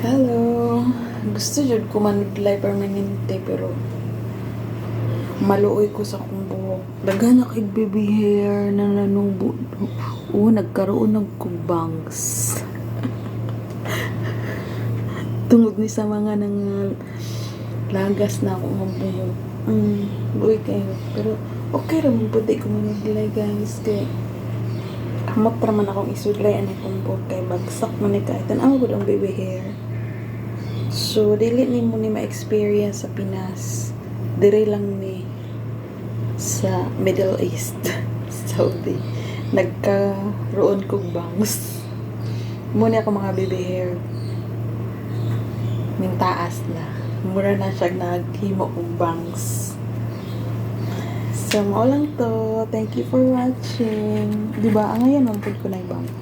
Hello. Gusto jud ko manudlay permanente pero maluoy ko sa akong buhok. Daghan na kay baby hair na nanubo. Nagkaroon ng kubangs. Tungod ni sa mga nang lagas na akong buhok. Luoy kayo. Pero okay ra man pud ko manudlay guys kay kamot ra man akong isudlay ani kong buhok kay bagsak man ni kay tan-aw gud ang baby hair. So, dili ni mo ni ma-experience sa Pinas. Dire lang ni sa Middle East, Saudi. Nagkaroon kong bangs. Muna ako mga baby hair. Mintaas na. Mura na siya naghimo kong bangs. So, mao lang to. Thank you for watching. Diba, ngayon, mampod ko na yung bangs.